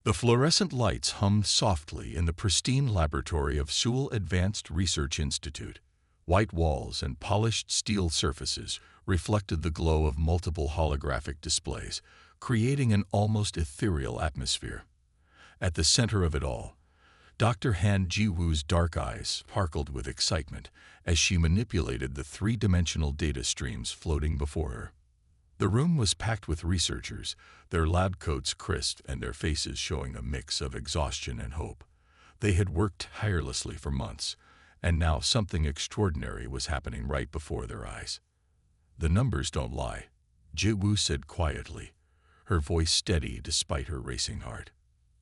The fluorescent lights hummed softly in the pristine laboratory of Seoul Advanced Research Institute. White walls and polished steel surfaces reflected the glow of multiple holographic displays, creating an almost ethereal atmosphere. At the center of it all, Dr. Han Ji-woo's dark eyes sparkled with excitement as she manipulated the three-dimensional data streams floating before her. The room was packed with researchers, their lab coats crisp and their faces showing a mix of exhaustion and hope. They had worked tirelessly for months, and now something extraordinary was happening right before their eyes. "The numbers don't lie," Ji-woo said quietly, her voice steady despite her racing heart.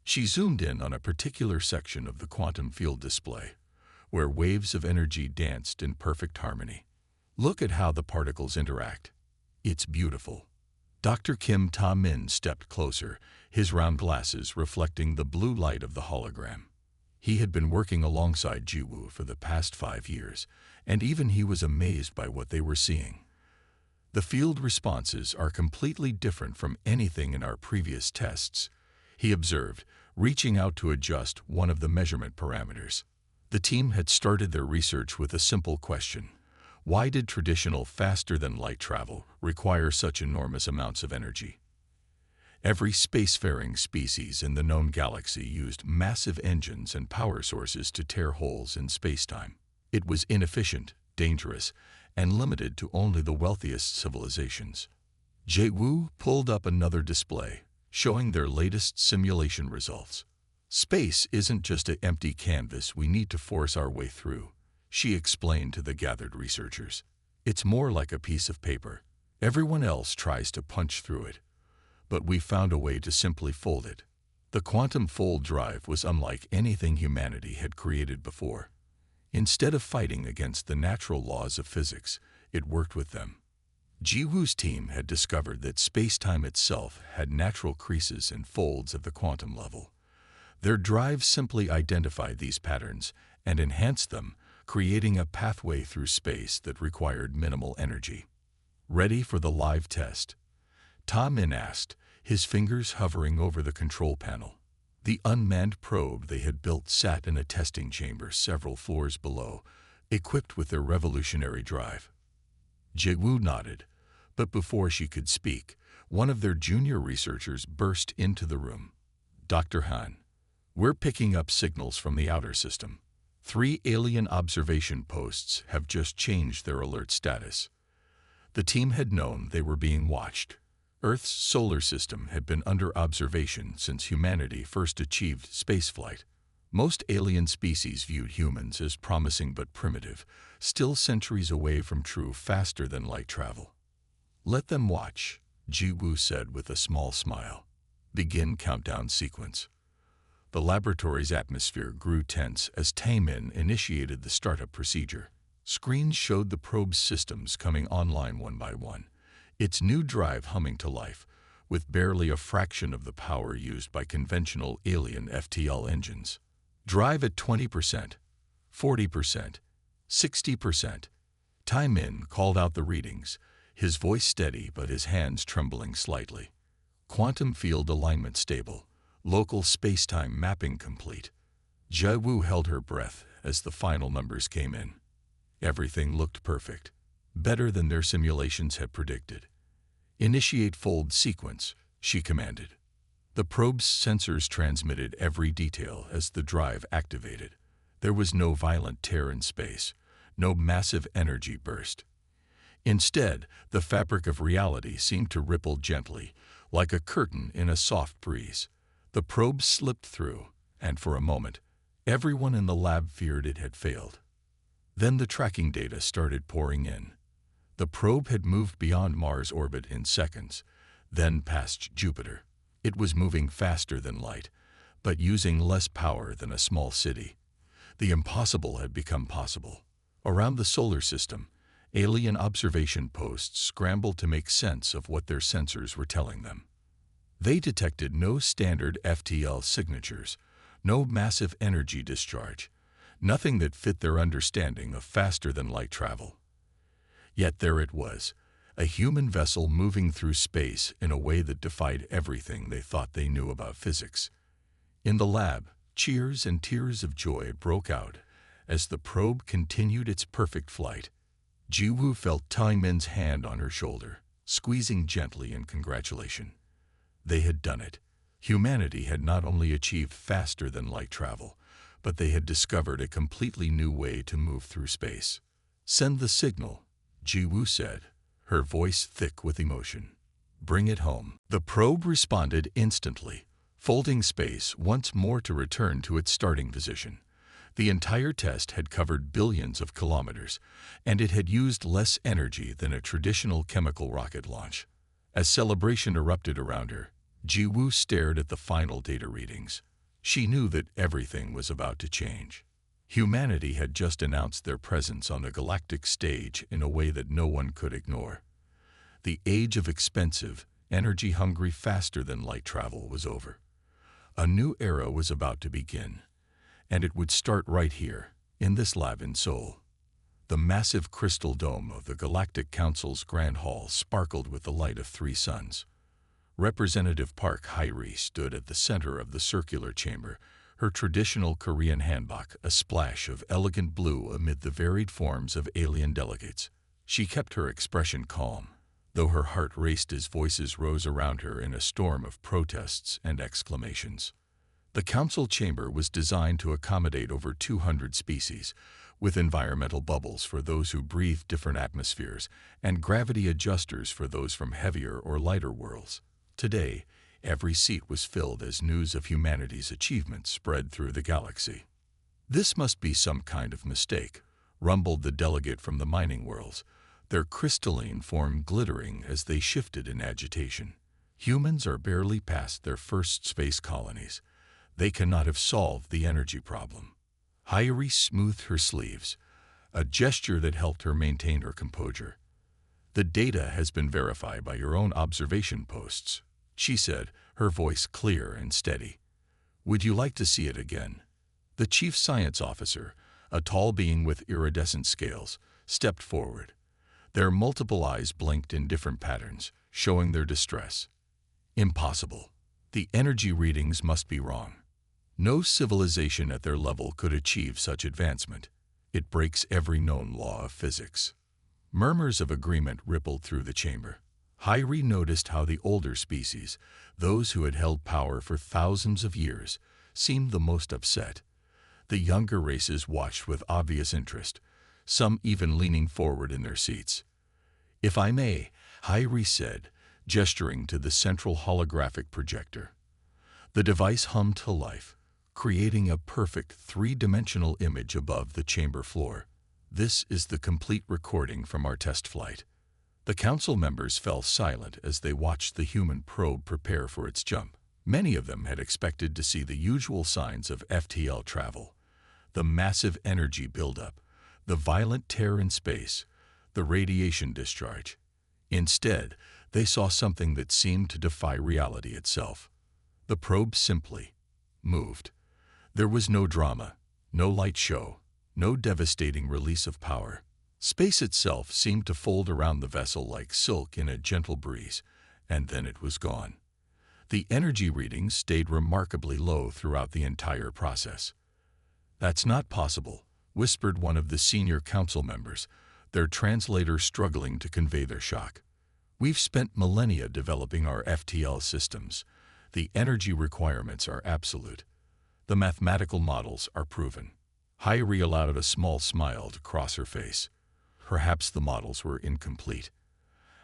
She zoomed in on a particular section of the quantum field display, where waves of energy danced in perfect harmony. "Look at how the particles interact. It's beautiful." Dr. Kim Ta-min stepped closer, his round glasses reflecting the blue light of the hologram. He had been working alongside Ji-woo for the past 5 years, and even he was amazed by what they were seeing. "The field responses are completely different from anything in our previous tests," he observed, reaching out to adjust one of the measurement parameters. The team had started their research with a simple question: why did traditional faster-than-light travel require such enormous amounts of energy? Every spacefaring species in the known galaxy used massive engines and power sources to tear holes in spacetime. It was inefficient, dangerous, and limited to only the wealthiest civilizations. Ji-woo pulled up another display, showing their latest simulation results. "Space isn't just an empty canvas we need to force our way through," she explained to the gathered researchers. "It's more like a piece of paper. Everyone else tries to punch through it, but we found a way to simply fold it." The quantum fold drive was unlike anything humanity had created before. Instead of fighting against the natural laws of physics, it worked with them. Ji-woo's team had discovered that space-time itself had natural creases and folds at the quantum level. Their drive simply identified these patterns and enhanced them, creating a pathway through space that required minimal energy. "Ready for the live test?" Ta-min asked, his fingers hovering over the control panel. The unmanned probe they had built sat in a testing chamber several floors below, equipped with their revolutionary drive. Ji-woo nodded, but before she could speak, one of their junior researchers burst into the room. "Dr. Han, we're picking up signals from the outer system. 3 alien observation posts have just changed their alert status." The team had known they were being watched. Earth's solar system had been under observation since humanity first achieved spaceflight. Most alien species viewed humans as promising but primitive, still centuries away from true faster-than-light travel. "Let them watch," Ji-woo said with a small smile. "Begin countdown sequence." The laboratory's atmosphere grew tense as Ta-min initiated the startup procedure. Screens showed the probe's systems coming online one by one, its new drive humming to life, with barely a fraction of the power used by conventional alien FTL engines. "Drive at 20%, 40%, 60%. Ta-min called out the readings, his voice steady but his hands trembling slightly. "Quantum field alignment stable, local space-time mapping complete." Ji-woo held her breath as the final numbers came in. Everything looked perfect, better than their simulations had predicted. "Initiate fold sequence," she commanded. The probe's sensors transmitted every detail as the drive activated. There was no violent tear in space, no massive energy burst. Instead, the fabric of reality seemed to ripple gently, like a curtain in a soft breeze. The probe slipped through, and for a moment, everyone in the lab feared it had failed. Then the tracking data started pouring in. The probe had moved beyond Mars' orbit in seconds, then past Jupiter. It was moving faster than light, but using less power than a small city. The impossible had become possible. Around the solar system, alien observation posts scrambled to make sense of what their sensors were telling them. They detected no standard FTL signatures, no massive energy discharge, nothing that fit their understanding of faster-than-light travel. Yet there it was, a human vessel moving through space in a way that defied everything they thought they knew about physics. In the lab, cheers and tears of joy broke out as the probe continued its perfect flight. Jiwoo felt Tai Min's hand on her shoulder, squeezing gently in congratulation. They had done it. Humanity had not only achieved faster than light travel, but they had discovered a completely new way to move through space. "Send the signal," Jiwoo said, her voice thick with emotion. "Bring it home." The probe responded instantly, folding space once more to return to its starting position. The entire test had covered billions of kilometers, and it had used less energy than a traditional chemical rocket launch. As celebration erupted around her, Jiwoo stared at the final data readings. She knew that everything was about to change. Humanity had just announced their presence on the galactic stage in a way that no one could ignore. The age of expensive, energy-hungry, faster-than-light travel was over. A new era was about to begin, and it would start right here, in this lab in Seoul. The massive crystal dome of the Galactic Council's Grand Hall sparkled with the light of 3 suns. Representative Park Hae-ri stood at the center of the circular chamber, her traditional Korean hanbok a splash of elegant blue amid the varied forms of alien delegates. She kept her expression calm, though her heart raced as voices rose around her in a storm of protests and exclamations. The council chamber was designed to accommodate over 200 species, with environmental bubbles for those who breathe different atmospheres and gravity adjusters for those from heavier or lighter worlds. Today, every seat was filled as news of humanity's achievements spread through the galaxy. "This must be some kind of mistake," rumbled the delegate from the mining worlds, their crystalline form glittering as they shifted in agitation. "Humans are barely past their first space colonies. They cannot have solved the energy problem." Hae-ri smoothed her sleeves, a gesture that helped her maintain her composure. "The data has been verified by your own observation posts," she said, her voice clear and steady. "Would you like to see it again?" The chief science officer, a tall being with iridescent scales, stepped forward. Their multiple eyes blinked in different patterns, showing their distress. "Impossible. The energy readings must be wrong. No civilization at their level could achieve such advancement. It breaks every known law of physics." Murmurs of agreement rippled through the chamber. Hae-ri noticed how the older species, those who had held power for thousands of years, seemed the most upset. The younger races watched with obvious interest, some even leaning forward in their seats. "If I may," Hae-ri said, gesturing to the central holographic projector. The device hummed to life, creating a perfect 3-dimensional image above the chamber floor. "This is the complete recording from our test flight." The council members fell silent as they watched the human probe prepare for its jump. Many of them had expected to see the usual signs of FTL travel: the massive energy buildup, the violent tear in space, the radiation discharge. Instead, they saw something that seemed to defy reality itself. The probe simply moved. There was no drama, no light show, no devastating release of power. Space itself seemed to fold around the vessel like silk in a gentle breeze, and then it was gone. The energy readings stayed remarkably low throughout the entire process. "That's not possible," whispered one of the senior council members, their translator struggling to convey their shock. "We've spent millennia developing our FTL systems. The energy requirements are absolute. The mathematical models are proven." Hae-ri allowed a small smile to cross her face. Perhaps the models were incomplete.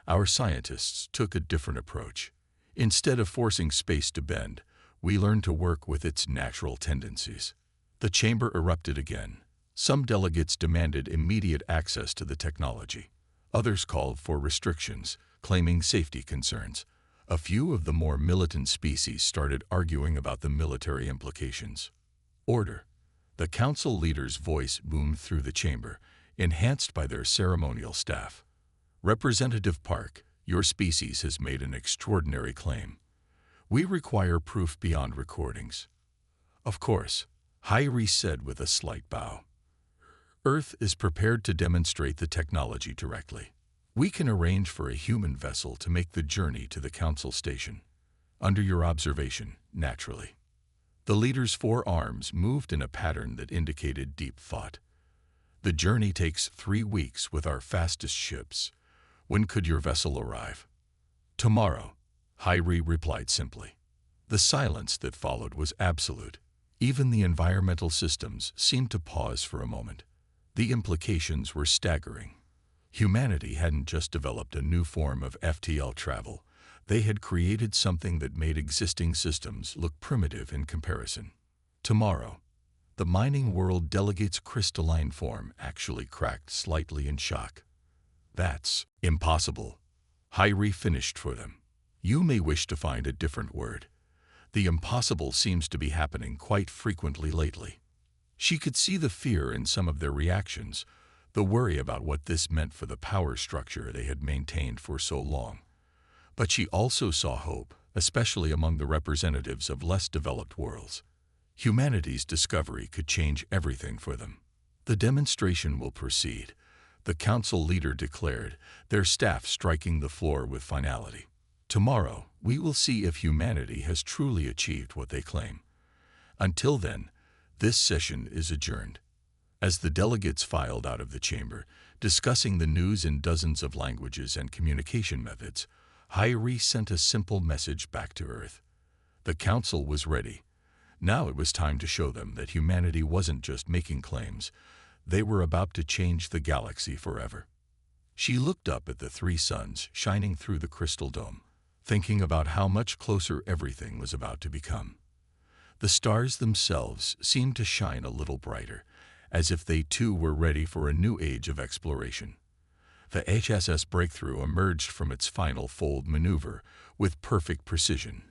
"Our scientists took a different approach. Instead of forcing space to bend, we learned to work with its natural tendencies." The chamber erupted again. Some delegates demanded immediate access to the technology. Others called for restrictions, claiming safety concerns. A few of the more militant species started arguing about the military implications. "Order." The council leader's voice boomed through the chamber, enhanced by their ceremonial staff. "Representative Park, your species has made an extraordinary claim. We require proof beyond recordings." "Of course," Hae-ri said with a slight bow. "Earth is prepared to demonstrate the technology directly. We can arrange for a human vessel to make the journey to the council station. Under your observation, naturally." The leader's four arms moved in a pattern that indicated deep thought. The journey takes 3 weeks with our fastest ships. When could your vessel arrive? Tomorrow, Hyri replied simply. The silence that followed was absolute. Even the environmental systems seemed to pause for a moment. The implications were staggering. Humanity hadn't just developed a new form of FTL travel. They had created something that made existing systems look primitive in comparison. Tomorrow, the mining world delegate's crystalline form actually cracked slightly in shock. That's impossible. Hyri finished for them. You may wish to find a different word. The impossible seems to be happening quite frequently lately. She could see the fear in some of their reactions, the worry about what this meant for the power structure they had maintained for so long. But she also saw hope, especially among the representatives of less developed worlds. Humanity's discovery could change everything for them. The demonstration will proceed, the council leader declared, their staff striking the floor with finality. Tomorrow, we will see if humanity has truly achieved what they claim. Until then, this session is adjourned. As the delegates filed out of the chamber, discussing the news in dozens of languages and communication methods, Hyri sent a simple message back to Earth. The council was ready. Now it was time to show them that humanity wasn't just making claims. They were about to change the galaxy forever. She looked up at the 3 suns shining through the crystal dome, thinking about how much closer everything was about to become. The stars themselves seemed to shine a little brighter, as if they too were ready for a new age of exploration. The HSS Breakthrough emerged from its final fold maneuver with perfect precision,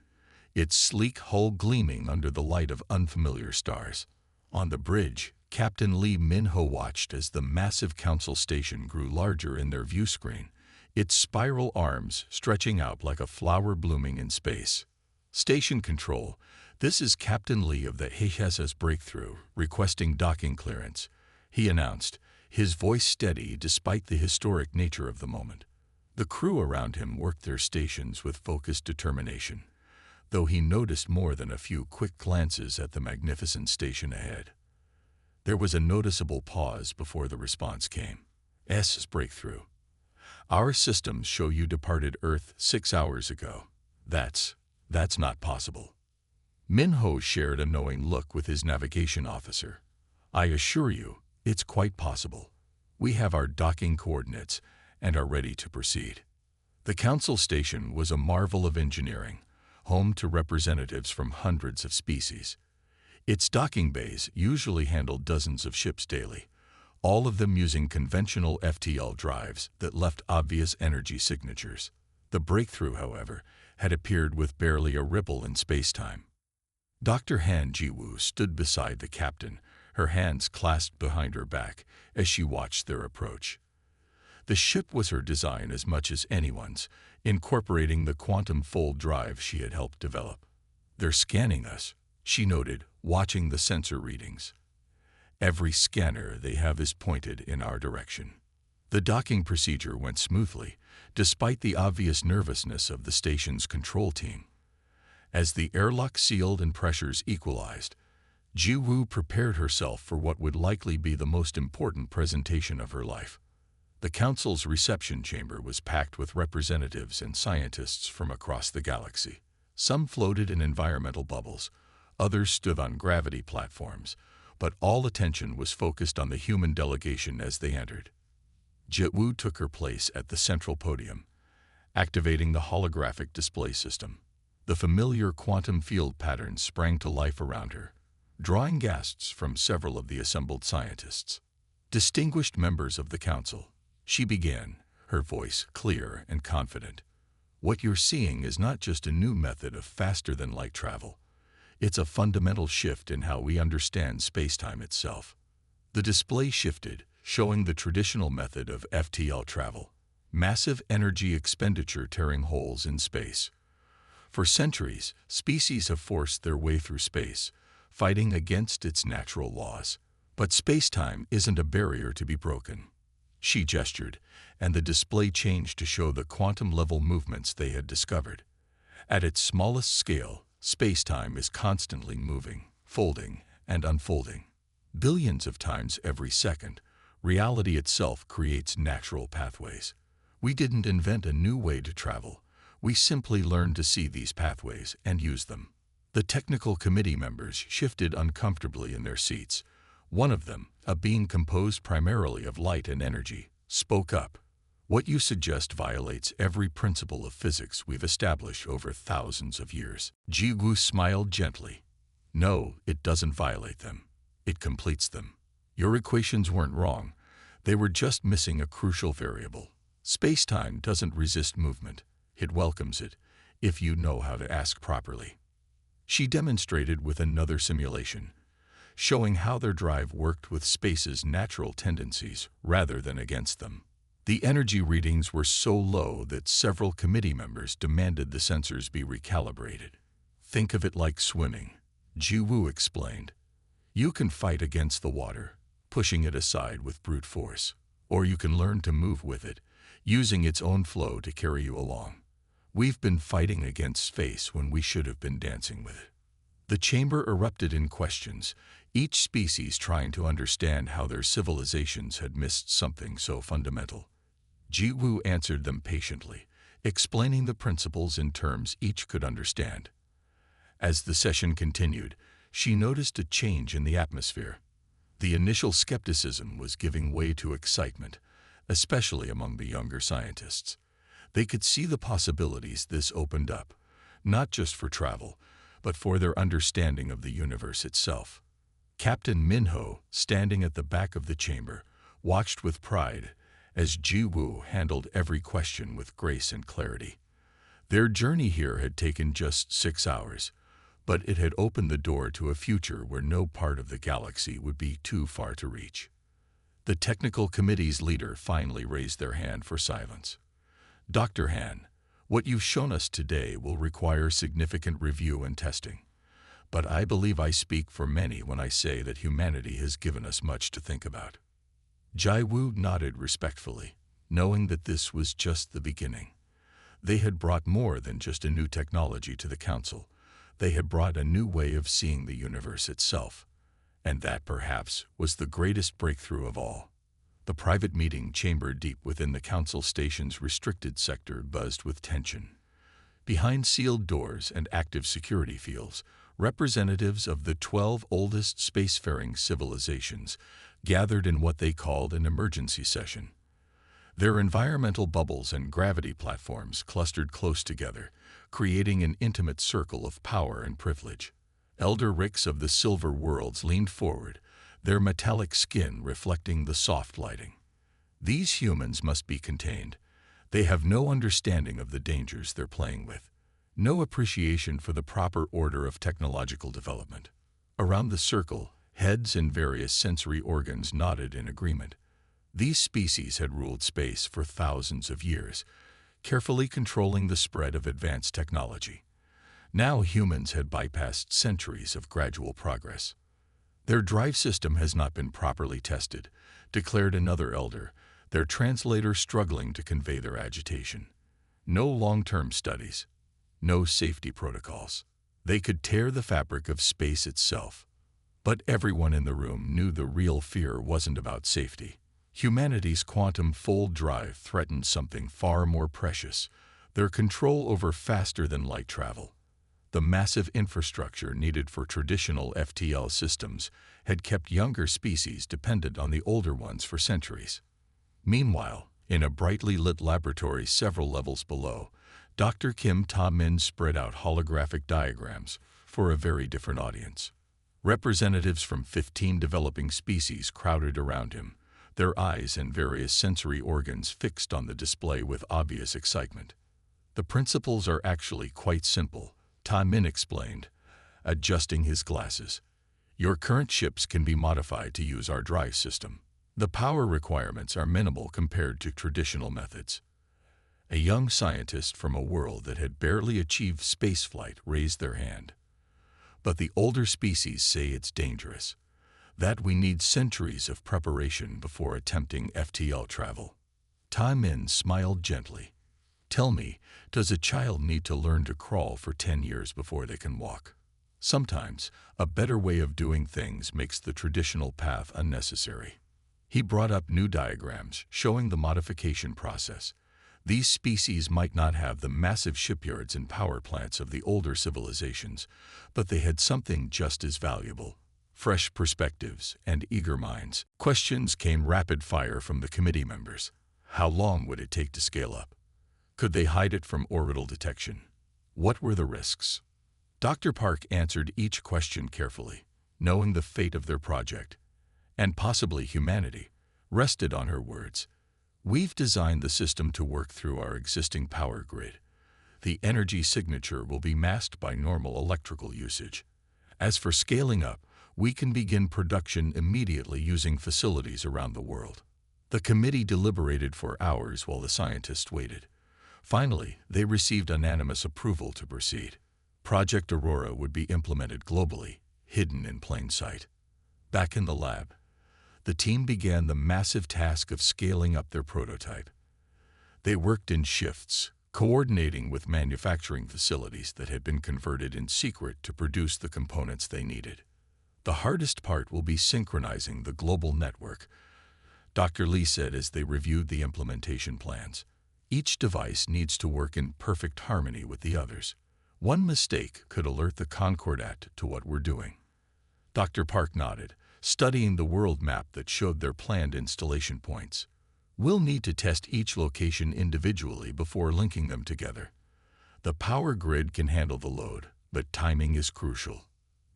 its sleek hull gleaming under the light of unfamiliar stars. On the bridge, Captain Lee Min-ho watched as the massive council station grew larger in their view screen, its spiral arms stretching out like a flower blooming in space. Station control, this is Captain Lee of the HSS Breakthrough, requesting docking clearance, he announced, his voice steady despite the historic nature of the moment. The crew around him worked their stations with focused determination, though he noticed more than a few quick glances at the magnificent station ahead. There was a noticeable pause before the response came. S Breakthrough. Our systems show you departed Earth 6 hours ago. That's not possible. Min-ho shared a knowing look with his navigation officer. I assure you, it's quite possible. We have our docking coordinates and are ready to proceed. The council station was a marvel of engineering, home to representatives from hundreds of species. Its docking bays usually handled dozens of ships daily, all of them using conventional FTL drives that left obvious energy signatures. The Breakthrough, however, had appeared with barely a ripple in space-time. Dr. Han Ji-woo stood beside the captain, her hands clasped behind her back as she watched their approach. The ship was her design as much as anyone's, incorporating the quantum fold drive she had helped develop. They're scanning us, she noted, watching the sensor readings. Every scanner they have is pointed in our direction. The docking procedure went smoothly, despite the obvious nervousness of the station's control team. As the airlock sealed and pressures equalized, Ji-woo prepared herself for what would likely be the most important presentation of her life. The council's reception chamber was packed with representatives and scientists from across the galaxy. Some floated in environmental bubbles, others stood on gravity platforms, but all attention was focused on the human delegation as they entered. Ji-woo took her place at the central podium, activating the holographic display system. The familiar quantum field patterns sprang to life around her, drawing gasps from several of the assembled scientists. Distinguished members of the council, she began, her voice clear and confident. What you're seeing is not just a new method of faster-than-light travel. It's a fundamental shift in how we understand space-time itself. The display shifted, showing the traditional method of FTL travel, massive energy expenditure tearing holes in space. For centuries, species have forced their way through space, fighting against its natural laws. But space-time isn't a barrier to be broken. She gestured, and the display changed to show the quantum-level movements they had discovered. At its smallest scale, space-time is constantly moving. folding, and unfolding. Billions of times every second, reality itself creates natural pathways. We didn't invent a new way to travel. We simply learned to see these pathways and use them. The technical committee members shifted uncomfortably in their seats. One of them, a being composed primarily of light and energy, spoke up. What you suggest violates every principle of physics we've established over thousands of years. Ji-woo smiled gently. No, it doesn't violate them. It completes them. Your equations weren't wrong. They were just missing a crucial variable. Space-time doesn't resist movement. It welcomes it, if you know how to ask properly. She demonstrated with another simulation, showing how their drive worked with space's natural tendencies rather than against them. The energy readings were so low that several committee members demanded the sensors be recalibrated. Think of it like swimming, Ji-woo explained. You can fight against the water, pushing it aside with brute force, or you can learn to move with it, using its own flow to carry you along. We've been fighting against space when we should have been dancing with it. The chamber erupted in questions, each species trying to understand how their civilizations had missed something so fundamental. Ji-woo answered them patiently, explaining the principles in terms each could understand. As the session continued, she noticed a change in the atmosphere. The initial skepticism was giving way to excitement, especially among the younger scientists. They could see the possibilities this opened up, not just for travel, but for their understanding of the universe itself. Captain Minho, standing at the back of the chamber, watched with pride as Ji-woo handled every question with grace and clarity. Their journey here had taken just 6 hours, but it had opened the door to a future where no part of the galaxy would be too far to reach. The technical committee's leader finally raised their hand for silence. Dr. Han, what you've shown us today will require significant review and testing. But I believe I speak for many when I say that humanity has given us much to think about. Ji-woo nodded respectfully, knowing that this was just the beginning. They had brought more than just a new technology to the council. They had brought a new way of seeing the universe itself. And that, perhaps, was the greatest breakthrough of all. The private meeting chamber deep within the council station's restricted sector buzzed with tension. Behind sealed doors and active security fields, representatives of the 12 oldest spacefaring civilizations gathered in what they called an emergency session. Their environmental bubbles and gravity platforms clustered close together, creating an intimate circle of power and privilege. Elder Ricks of the Silver Worlds leaned forward, their metallic skin reflecting the soft lighting. These humans must be contained. They have no understanding of the dangers they're playing with, no appreciation for the proper order of technological development. Around the circle, heads and various sensory organs nodded in agreement. These species had ruled space for thousands of years, carefully controlling the spread of advanced technology. Now humans had bypassed centuries of gradual progress. Their drive system has not been properly tested, declared another elder, their translator struggling to convey their agitation. No long-term studies, no safety protocols. They could tear the fabric of space itself. But everyone in the room knew the real fear wasn't about safety. Humanity's quantum fold drive threatened something far more precious, their control over faster-than-light travel. The massive infrastructure needed for traditional FTL systems had kept younger species dependent on the older ones for centuries. Meanwhile, in a brightly lit laboratory several levels below, Dr. Kim Ta-min spread out holographic diagrams for a very different audience. Representatives from 15 developing species crowded around him, their eyes and various sensory organs fixed on the display with obvious excitement. The principles are actually quite simple, Ta-min explained, adjusting his glasses. Your current ships can be modified to use our drive system. The power requirements are minimal compared to traditional methods. A young scientist from a world that had barely achieved spaceflight raised their hand. But the older species say it's dangerous, that we need centuries of preparation before attempting FTL travel. Ta-min smiled gently. Tell me, does a child need to learn to crawl for 10 years before they can walk? Sometimes, a better way of doing things makes the traditional path unnecessary. He brought up new diagrams showing the modification process. These species might not have the massive shipyards and power plants of the older civilizations, but they had something just as valuable: fresh perspectives and eager minds. Questions came rapid fire from the committee members. How long would it take to scale up? Could they hide it from orbital detection? What were the risks? Dr. Park answered each question carefully, knowing the fate of their project, and possibly humanity, rested on her words. We've designed the system to work through our existing power grid. The energy signature will be masked by normal electrical usage. As for scaling up, we can begin production immediately using facilities around the world. The committee deliberated for hours while the scientists waited. Finally, they received unanimous approval to proceed. Project Aurora would be implemented globally, hidden in plain sight. Back in the lab, the team began the massive task of scaling up their prototype. They worked in shifts, coordinating with manufacturing facilities that had been converted in secret to produce the components they needed. The hardest part will be synchronizing the global network, Dr. Lee said as they reviewed the implementation plans. Each device needs to work in perfect harmony with the others. One mistake could alert the Concordat to what we're doing. Dr. Park nodded, studying the world map that showed their planned installation points. We'll need to test each location individually before linking them together. The power grid can handle the load, but timing is crucial.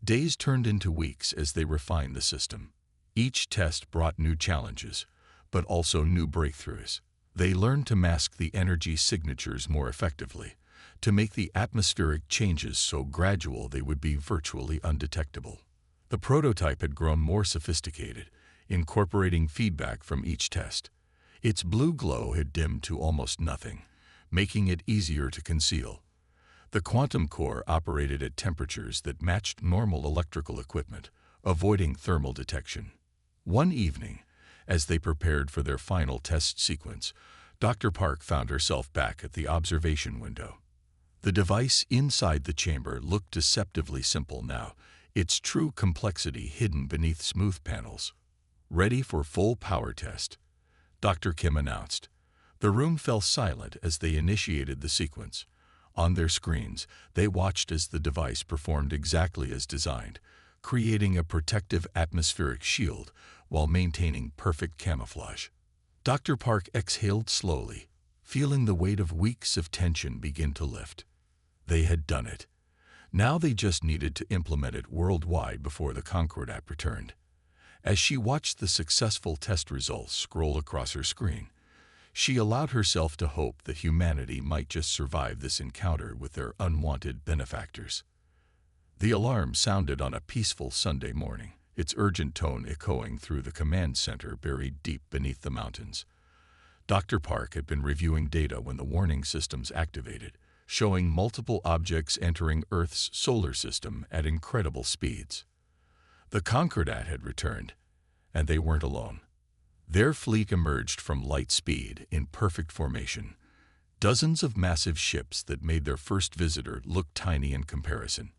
Days turned into weeks as they refined the system. Each test brought new challenges, but also new breakthroughs. They learned to mask the energy signatures more effectively, to make the atmospheric changes so gradual they would be virtually undetectable. The prototype had grown more sophisticated, incorporating feedback from each test. Its blue glow had dimmed to almost nothing, making it easier to conceal. The quantum core operated at temperatures that matched normal electrical equipment, avoiding thermal detection. One evening, as they prepared for their final test sequence, Dr. Park found herself back at the observation window. The device inside the chamber looked deceptively simple now, its true complexity hidden beneath smooth panels. Ready for full power test, Dr. Kim announced. The room fell silent as they initiated the sequence. On their screens, they watched as the device performed exactly as designed, creating a protective atmospheric shield while maintaining perfect camouflage. Dr. Park exhaled slowly, feeling the weight of weeks of tension begin to lift. They had done it. Now they just needed to implement it worldwide before the Concordat returned. As she watched the successful test results scroll across her screen, she allowed herself to hope that humanity might just survive this encounter with their unwanted benefactors. The alarm sounded on a peaceful Sunday morning, its urgent tone echoing through the command center buried deep beneath the mountains. Dr. Park had been reviewing data when the warning systems activated, showing multiple objects entering Earth's solar system at incredible speeds. The Concordat had returned, and they weren't alone. Their fleet emerged from light speed in perfect formation, dozens of massive ships that made their first visitor look tiny in comparison.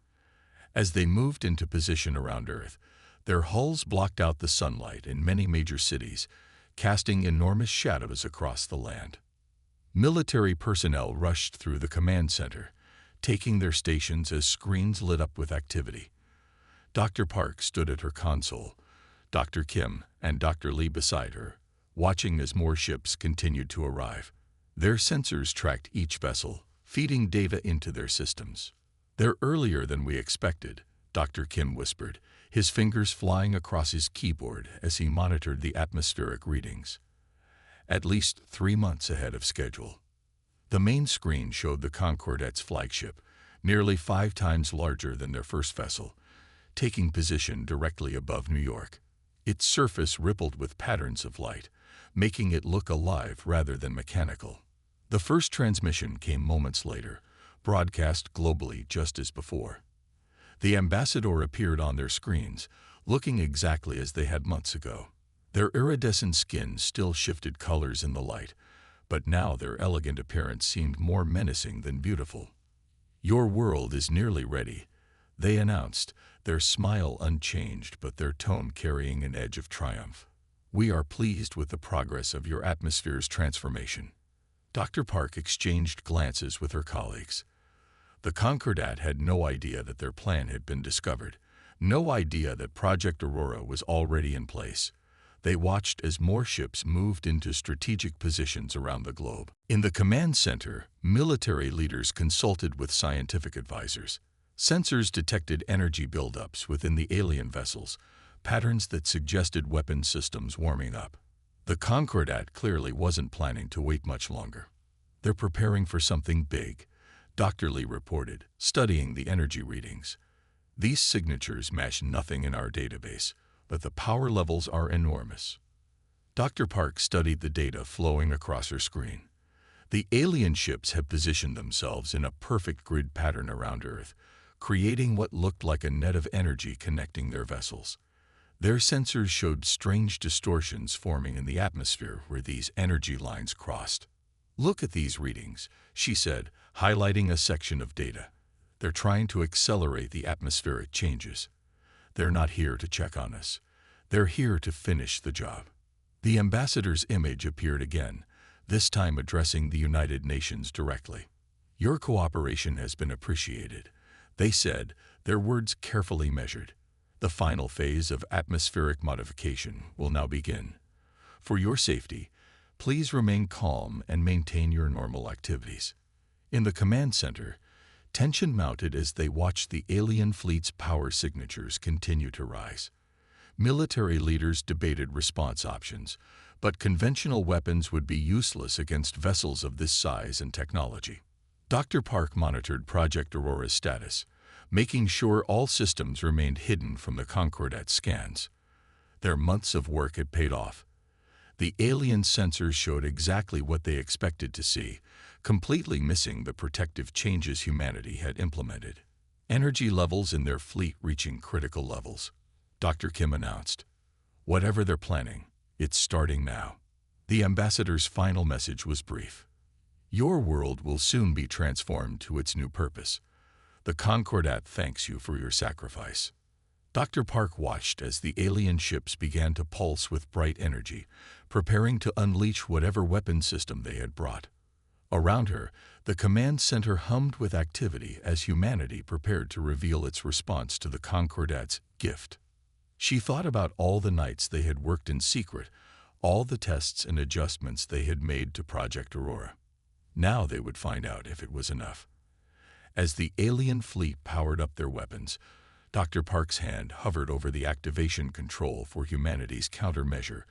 As they moved into position around Earth, their hulls blocked out the sunlight in many major cities, casting enormous shadows across the land. Military personnel rushed through the command center, taking their stations as screens lit up with activity. Dr. Park stood at her console, Dr. Kim and Dr. Lee beside her, watching as more ships continued to arrive. Their sensors tracked each vessel, feeding data into their systems. "They're earlier than we expected," Dr. Kim whispered, his fingers flying across his keyboard as he monitored the atmospheric readings. At least 3 months ahead of schedule. The main screen showed the Concordat's flagship, nearly 5 times larger than their first vessel, taking position directly above New York. Its surface rippled with patterns of light, making it look alive rather than mechanical. The first transmission came moments later, broadcast globally just as before. The ambassador appeared on their screens, looking exactly as they had months ago. Their iridescent skin still shifted colors in the light, but now their elegant appearance seemed more menacing than beautiful. "Your world is nearly ready," They announced, their smile unchanged but their tone carrying an edge of triumph. "We are pleased with the progress of your atmosphere's transformation." Dr. Park exchanged glances with her colleagues. The Concordat had no idea that their plan had been discovered, no idea that Project Aurora was already in place. They watched as more ships moved into strategic positions around the globe. In the command center, military leaders consulted with scientific advisors. Sensors detected energy buildups within the alien vessels, patterns that suggested weapon systems warming up. The Concordat clearly wasn't planning to wait much longer. "They're preparing for something big," Dr. Lee reported, studying the energy readings. "These signatures match nothing in our database, but the power levels are enormous." Dr. Park studied the data flowing across her screen. The alien ships had positioned themselves in a perfect grid pattern around Earth, creating what looked like a net of energy connecting their vessels. Their sensors showed strange distortions forming in the atmosphere where these energy lines crossed. "Look at these readings," she said, highlighting a section of data. "They're trying to accelerate the atmospheric changes. They're not here to check on us. They're here to finish the job." The ambassador's image appeared again, this time addressing the United Nations directly. "Your cooperation has been appreciated," they said, their words carefully measured. "The final phase of atmospheric modification will now begin. For your safety, please remain calm and maintain your normal activities." In the command center, tension mounted as they watched the alien fleet's power signatures continue to rise. Military leaders debated response options, but conventional weapons would be useless against vessels of this size and technology. Dr. Park monitored Project Aurora's status, making sure all systems remained hidden from the Concordat scans. Their months of work had paid off. The alien sensors showed exactly what they expected to see, completely missing the protective changes humanity had implemented. Energy levels in their fleet reaching critical levels. Dr. Kim announced, "Whatever they're planning, it's starting now." The ambassador's final message was brief. "Your world will soon be transformed to its new purpose. The Concordat thanks you for your sacrifice." Dr. Park watched as the alien ships began to pulse with bright energy, preparing to unleash whatever weapon system they had brought. Around her, the command center hummed with activity as humanity prepared to reveal its response to the Concordat's gift. She thought about all the nights they had worked in secret, all the tests and adjustments they had made to Project Aurora. Now they would find out if it was enough. As the alien fleet powered up their weapons, Dr. Park's hand hovered over the activation control for humanity's countermeasure,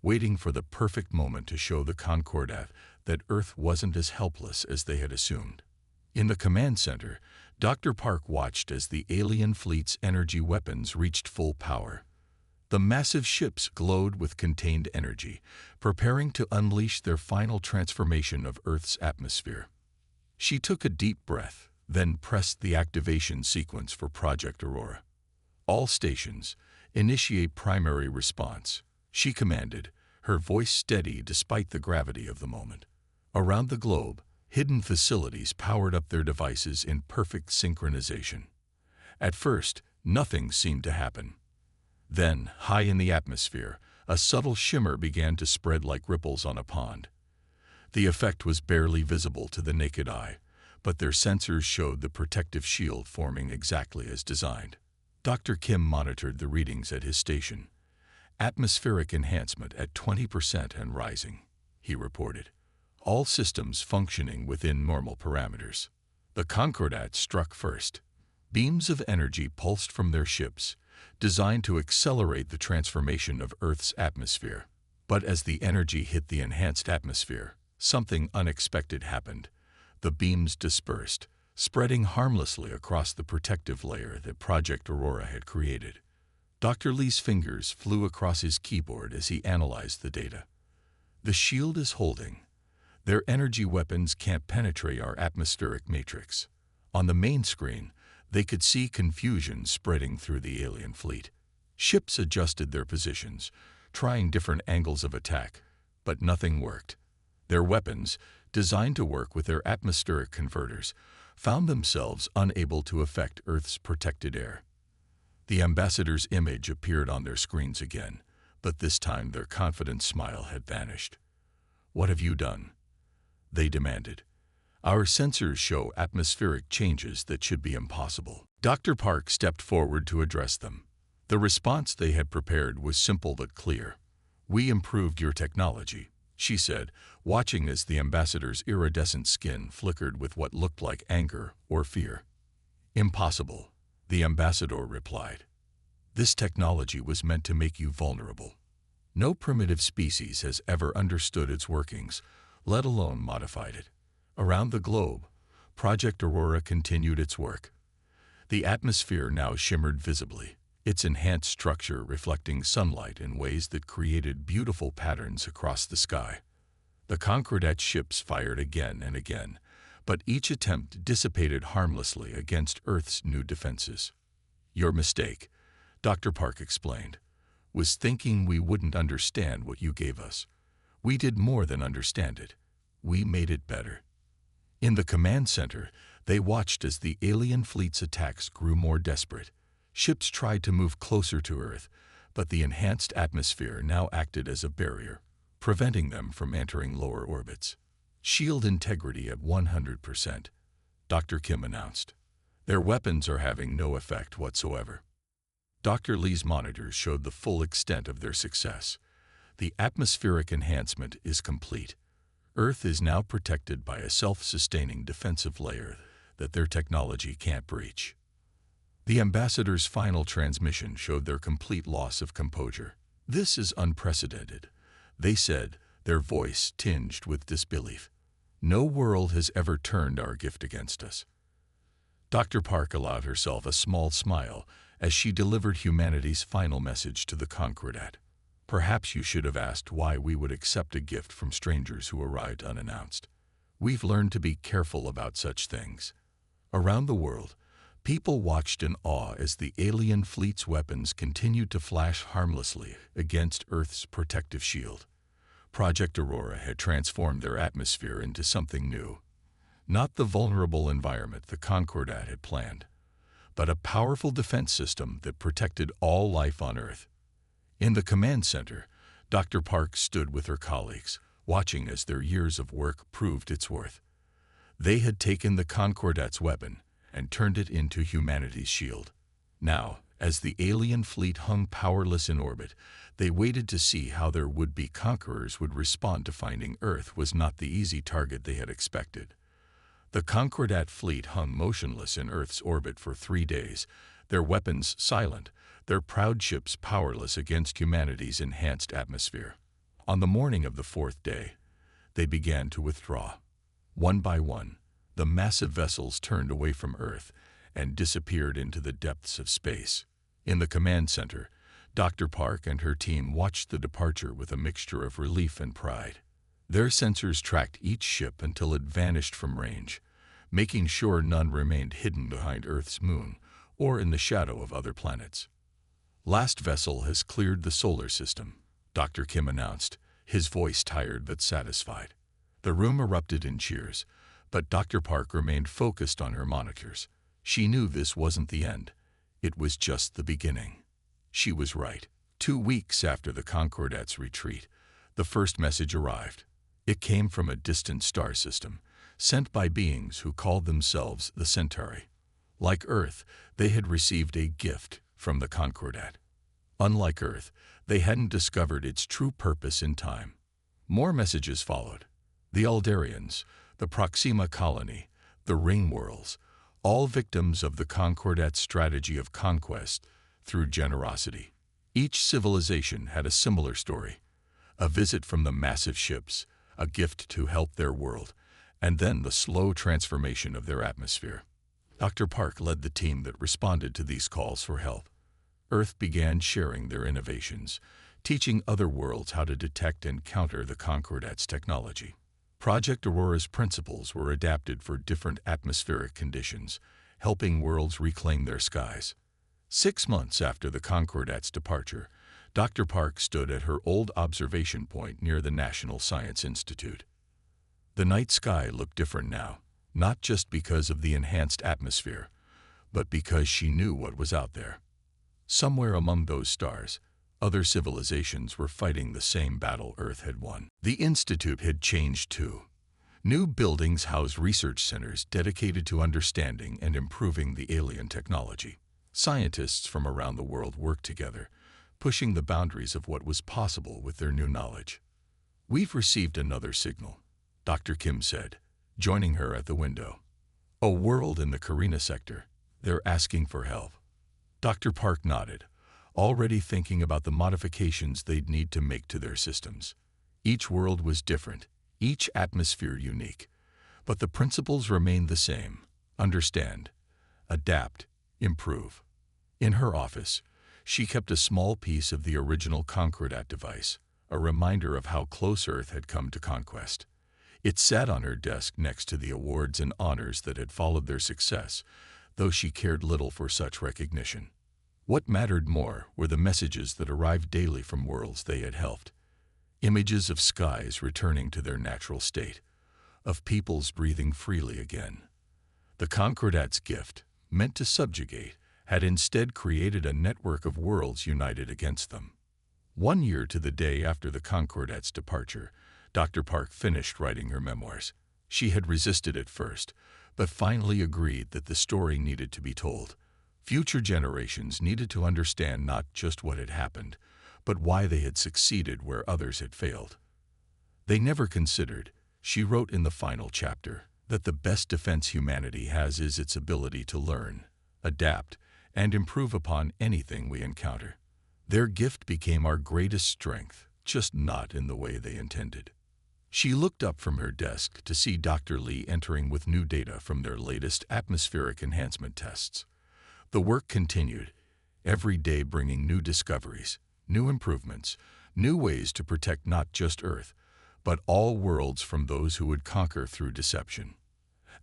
waiting for the perfect moment to show the Concordat that Earth wasn't as helpless as they had assumed. In the command center, Dr. Park watched as the alien fleet's energy weapons reached full power. The massive ships glowed with contained energy, preparing to unleash their final transformation of Earth's atmosphere. She took a deep breath, then pressed the activation sequence for Project Aurora. "All stations, initiate primary response," she commanded, her voice steady despite the gravity of the moment. Around the globe, hidden facilities powered up their devices in perfect synchronization. At first, nothing seemed to happen. Then, high in the atmosphere, a subtle shimmer began to spread like ripples on a pond. The effect was barely visible to the naked eye, but their sensors showed the protective shield forming exactly as designed. Dr. Kim monitored the readings at his station. "Atmospheric enhancement at 20% and rising," he reported. "All systems functioning within normal parameters." The Concordat struck first. Beams of energy pulsed from their ships, designed to accelerate the transformation of Earth's atmosphere. But as the energy hit the enhanced atmosphere, something unexpected happened. The beams dispersed, spreading harmlessly across the protective layer that Project Aurora had created. Dr. Lee's fingers flew across his keyboard as he analyzed the data. "The shield is holding. Their energy weapons can't penetrate our atmospheric matrix." On the main screen, they could see confusion spreading through the alien fleet. Ships adjusted their positions, trying different angles of attack, but nothing worked. Their weapons, designed to work with their atmospheric converters, found themselves unable to affect Earth's protected air. The ambassador's image appeared on their screens again, but this time their confident smile had vanished. "What have you done?" they demanded. "Our sensors show atmospheric changes that should be impossible." Dr. Park stepped forward to address them. The response they had prepared was simple but clear. "We improved your technology," she said, watching as the ambassador's iridescent skin flickered with what looked like anger or fear. "Impossible," the ambassador replied. "This technology was meant to make you vulnerable. No primitive species has ever understood its workings, let alone modified it." Around the globe, Project Aurora continued its work. The atmosphere now shimmered visibly, its enhanced structure reflecting sunlight in ways that created beautiful patterns across the sky. The Concordat ships fired again and again, but each attempt dissipated harmlessly against Earth's new defenses. "Your mistake," Dr. Park explained, "was thinking we wouldn't understand what you gave us. We did more than understand it. We made it better." In the command center, they watched as the alien fleet's attacks grew more desperate. Ships tried to move closer to Earth, but the enhanced atmosphere now acted as a barrier, preventing them from entering lower orbits. "Shield integrity at 100%, Dr. Kim announced. "Their weapons are having no effect whatsoever." Dr. Lee's monitors showed the full extent of their success. The atmospheric enhancement is complete. Earth is now protected by a self-sustaining defensive layer that their technology can't breach. The ambassador's final transmission showed their complete loss of composure. "This is unprecedented," they said, their voice tinged with disbelief. "No world has ever turned our gift against us." Dr. Park allowed herself a small smile as she delivered humanity's final message to the Concordat. "Perhaps you should have asked why we would accept a gift from strangers who arrived unannounced. We've learned to be careful about such things." Around the world, people watched in awe as the alien fleet's weapons continued to flash harmlessly against Earth's protective shield. Project Aurora had transformed their atmosphere into something new. Not the vulnerable environment the Concordat had planned, but a powerful defense system that protected all life on Earth. In the command center, Dr. Park stood with her colleagues, watching as their years of work proved its worth. They had taken the Concordat's weapon and turned it into humanity's shield. Now, as the alien fleet hung powerless in orbit, they waited to see how their would-be conquerors would respond to finding Earth was not the easy target they had expected. The Concordat fleet hung motionless in Earth's orbit for 3 days, their weapons silent, their proud ships powerless against humanity's enhanced atmosphere. On the morning of the 4th day, they began to withdraw. One by one, the massive vessels turned away from Earth and disappeared into the depths of space. In the command center, Dr. Park and her team watched the departure with a mixture of relief and pride. Their sensors tracked each ship until it vanished from range, making sure none remained hidden behind Earth's moon or in the shadow of other planets. "Last vessel has cleared the solar system," Dr. Kim announced, his voice tired but satisfied. The room erupted in cheers, but Dr. Park remained focused on her monitors. She knew this wasn't the end. It was just the beginning. She was right. 2 weeks after the Concordat's retreat, the first message arrived. It came from a distant star system, sent by beings who called themselves the Centauri. Like Earth, they had received a gift from the Concordat. Unlike Earth, they hadn't discovered its true purpose in time. More messages followed. The Aldarians, the Proxima colony, the Ring Worlds, all victims of the Concordat's strategy of conquest through generosity. Each civilization had a similar story: a visit from the massive ships, a gift to help their world, and then the slow transformation of their atmosphere. Dr. Park led the team that responded to these calls for help. Earth began sharing their innovations, teaching other worlds how to detect and counter the Concordat's technology. Project Aurora's principles were adapted for different atmospheric conditions, helping worlds reclaim their skies. 6 months after the Concordat's departure, Dr. Park stood at her old observation point near the National Science Institute. The night sky looked different now. not just because of the enhanced atmosphere, but because she knew what was out there. Somewhere among those stars, other civilizations were fighting the same battle Earth had won. The Institute had changed too. New buildings housed research centers dedicated to understanding and improving the alien technology. Scientists from around the world worked together, pushing the boundaries of what was possible with their new knowledge. "We've received another signal," Dr. Kim said, joining her at the window. "A world in the Carina sector. They're asking for help." Dr. Park nodded, already thinking about the modifications they'd need to make to their systems. Each world was different, each atmosphere unique, but the principles remained the same: understand, adapt, improve. In her office, she kept a small piece of the original Concordat device, a reminder of how close Earth had come to conquest. It sat on her desk next to the awards and honors that had followed their success, though she cared little for such recognition. What mattered more were the messages that arrived daily from worlds they had helped. Images of skies returning to their natural state, of peoples breathing freely again. The Concordat's gift, meant to subjugate, had instead created a network of worlds united against them. 1 year to the day after the Concordat's departure, Dr. Park finished writing her memoirs. She had resisted at first, but finally agreed that the story needed to be told. Future generations needed to understand not just what had happened, but why they had succeeded where others had failed. They never considered, she wrote in the final chapter, that the best defense humanity has is its ability to learn, adapt, and improve upon anything we encounter. Their gift became our greatest strength, just not in the way they intended. She looked up from her desk to see Dr. Lee entering with new data from their latest atmospheric enhancement tests. The work continued, every day bringing new discoveries, new improvements, new ways to protect not just Earth, but all worlds from those who would conquer through deception.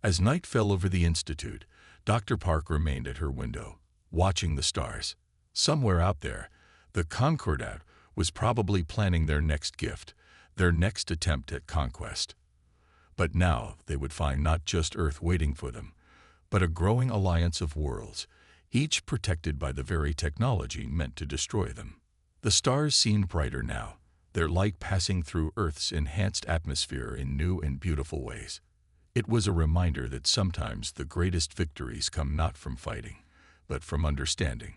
As night fell over the Institute, Dr. Park remained at her window, watching the stars. Somewhere out there, the Concordat was probably planning their next gift, their next attempt at conquest. But now they would find not just Earth waiting for them, but a growing alliance of worlds, each protected by the very technology meant to destroy them. The stars seemed brighter now, their light passing through Earth's enhanced atmosphere in new and beautiful ways. It was a reminder that sometimes the greatest victories come not from fighting, but from understanding.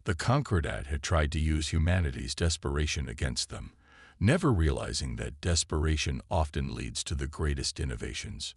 The Concordat had tried to use humanity's desperation against them, never realizing that desperation often leads to the greatest innovations.